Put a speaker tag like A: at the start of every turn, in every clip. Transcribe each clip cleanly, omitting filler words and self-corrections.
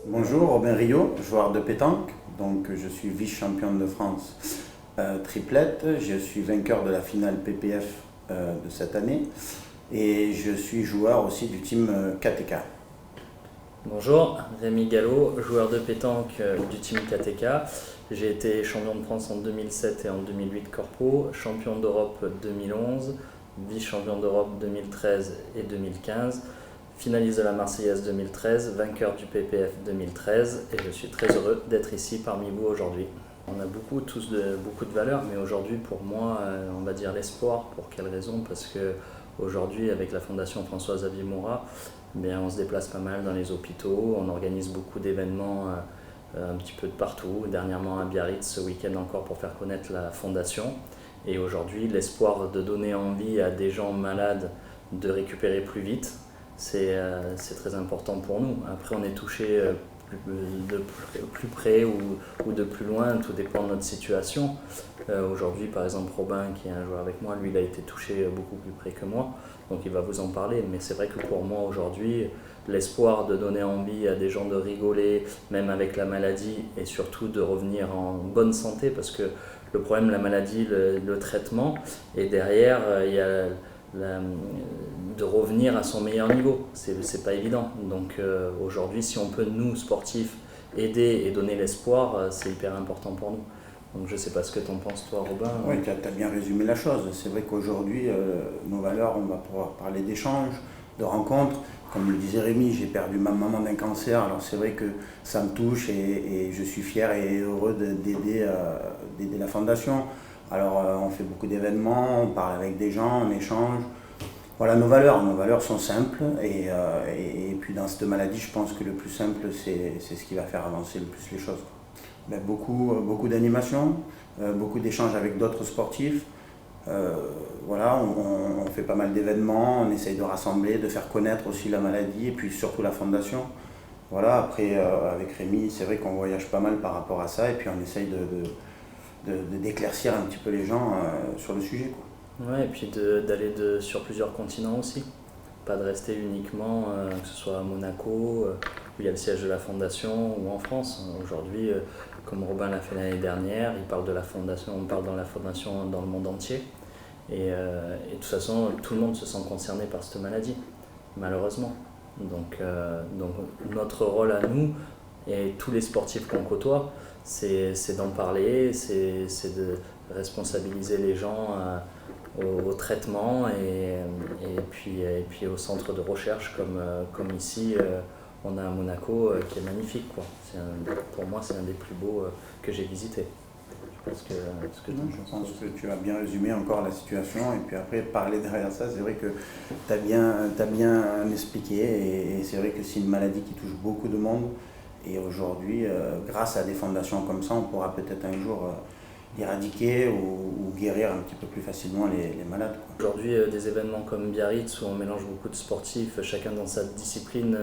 A: Bonjour, Robin Rio, joueur de pétanque. Donc, je suis vice-champion de France triplette. Je suis vainqueur de la finale PPF de cette année. Et je suis joueur aussi du team KTK.
B: Bonjour, Rémi Gallo, joueur de pétanque du team KTK. J'ai été champion de France en 2007 et en 2008 corpo, champion d'Europe 2011, vice-champion d'Europe 2013 et 2015, finaliste de la Marseillaise 2013, vainqueur du PPF 2013 et je suis très heureux d'être ici parmi vous aujourd'hui. On a tous beaucoup de valeurs, mais aujourd'hui pour moi, on va dire l'espoir. Pour quelle raison? Parce que aujourd'hui, avec la Fondation François-Xavier Moura, on se déplace pas mal dans les hôpitaux, on organise beaucoup d'événements un petit peu de partout, dernièrement à Biarritz, ce week-end encore pour faire connaître la Fondation. Et aujourd'hui, l'espoir de donner envie à des gens malades de récupérer plus vite, c'est très important pour nous. Après, on est touché de plus près ou de plus loin, tout dépend de notre situation. Aujourd'hui, par exemple, Robin, qui est un joueur avec moi, lui, il a été touché beaucoup plus près que moi, donc il va vous en parler. Mais c'est vrai que pour moi, aujourd'hui, l'espoir de donner envie à des gens de rigoler, même avec la maladie, et surtout de revenir en bonne santé, parce que le problème, la maladie, le traitement, et derrière, il y a de revenir à son meilleur niveau, c'est pas évident. Donc aujourd'hui, si on peut, nous sportifs, aider et donner l'espoir, c'est hyper important pour nous. Donc je sais pas ce que tu en penses toi, Robin.
A: Oui, tu as bien résumé la chose. C'est vrai qu'aujourd'hui, nos valeurs, on va pouvoir parler d'échanges, de rencontres. Comme le disait Rémi, j'ai perdu ma maman d'un cancer, alors c'est vrai que ça me touche et je suis fier et heureux d'aider la Fondation. Alors on fait beaucoup d'événements, on parle avec des gens, on échange. Voilà nos valeurs sont simples et puis dans cette maladie, je pense que le plus simple, c'est ce qui va faire avancer le plus les choses. Beaucoup d'animations, beaucoup d'échanges avec d'autres sportifs. Voilà, on fait pas mal d'événements, on essaye de rassembler, de faire connaître aussi la maladie et puis surtout la Fondation. Voilà, après avec Rémi, c'est vrai qu'on voyage pas mal par rapport à ça et puis on essaye d'éclaircir un petit peu les gens sur le sujet, quoi.
B: Ouais, et puis d'aller sur plusieurs continents aussi. Pas de rester uniquement, que ce soit à Monaco, où il y a le siège de la Fondation, ou en France. Aujourd'hui, comme Robin l'a fait l'année dernière, il parle de la Fondation, on parle dans la Fondation dans le monde entier. Et de toute façon, tout le monde se sent concerné par cette maladie, malheureusement. Donc notre rôle à nous, et tous les sportifs qu'on côtoie, c'est d'en parler, c'est de responsabiliser les gens au traitement et puis au centre de recherche comme ici on a à Monaco qui est magnifique, quoi. Pour moi c'est un des plus beaux que j'ai visité.
A: Je pense que tu as bien résumé encore la situation et puis après parler derrière ça, c'est vrai que tu as bien expliqué et c'est vrai que c'est une maladie qui touche beaucoup de monde et aujourd'hui grâce à des fondations comme ça on pourra peut-être un jour éradiquer ou guérir un petit peu plus facilement les malades, quoi.
B: Aujourd'hui, des événements comme Biarritz où on mélange beaucoup de sportifs, chacun dans sa discipline,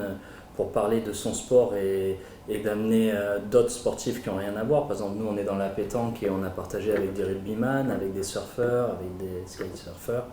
B: pour parler de son sport et d'amener d'autres sportifs qui n'ont rien à voir. Par exemple, nous on est dans la pétanque et on a partagé avec des rugbyman, avec des surfeurs, avec des skate-surfers.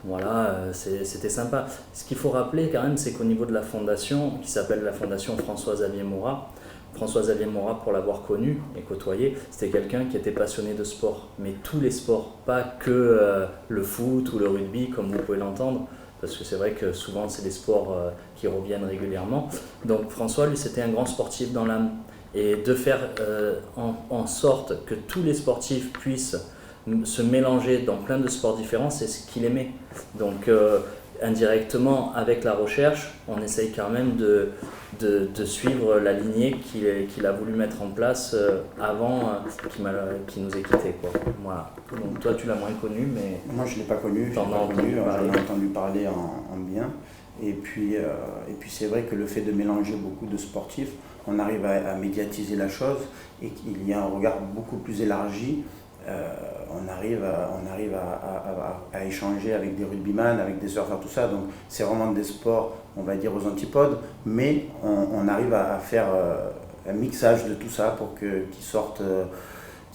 B: Voilà, c'était sympa. Ce qu'il faut rappeler quand même, c'est qu'au niveau de la fondation, qui s'appelle la Fondation François-Xavier Moura, François-Xavier Moura, pour l'avoir connu et côtoyé, c'était quelqu'un qui était passionné de sport. Mais tous les sports, pas que le foot ou le rugby, comme vous pouvez l'entendre, parce que c'est vrai que souvent c'est des sports qui reviennent régulièrement. Donc François, lui, c'était un grand sportif dans l'âme. Et de faire en sorte que tous les sportifs puissent se mélanger dans plein de sports différents, c'est ce qu'il aimait. Donc indirectement, avec la recherche, on essaye quand même de suivre la lignée qu'il a voulu mettre en place avant qu'il nous ait quittés, quoi. Voilà. Donc toi tu l'as moins connu, mais...
A: Moi je ne l'ai pas connu, j'en ai entendu parler en bien. Et puis c'est vrai que le fait de mélanger beaucoup de sportifs, on arrive à médiatiser la chose et qu'il y a un regard beaucoup plus élargi. On arrive à échanger avec des rugbyman, avec des surfeurs, tout ça. Donc c'est vraiment des sports, on va dire, aux antipodes, mais on arrive à faire un mixage de tout ça pour qu'ils sortent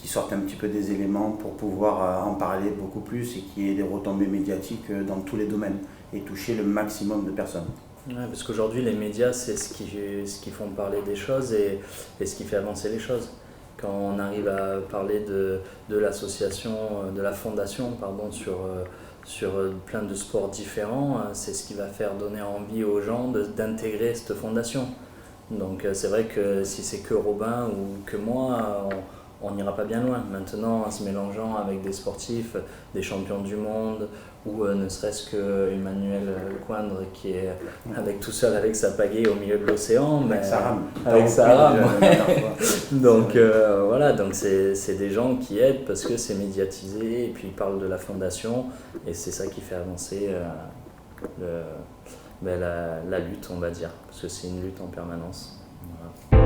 A: qui sortent un petit peu des éléments pour pouvoir en parler beaucoup plus et qu'il y ait des retombées médiatiques dans tous les domaines et toucher le maximum de personnes.
B: Ouais, parce qu'aujourd'hui, les médias, c'est ce qui font parler des choses et ce qui fait avancer les choses. Quand on arrive à parler de l'association, de la fondation, pardon, sur plein de sports différents, c'est ce qui va faire donner envie aux gens d'intégrer cette fondation. Donc c'est vrai que si c'est que Robin ou que moi, on n'ira pas bien loin. Maintenant, en se mélangeant avec des sportifs, des champions du monde, ou ne serait-ce que Emmanuel Coindre qui est tout seul avec sa pagaie au milieu de l'océan,
A: avec sa rame.
B: Donc voilà, donc c'est des gens qui aident parce que c'est médiatisé et puis ils parlent de la fondation et c'est ça qui fait avancer la lutte, on va dire, parce que c'est une lutte en permanence. Voilà.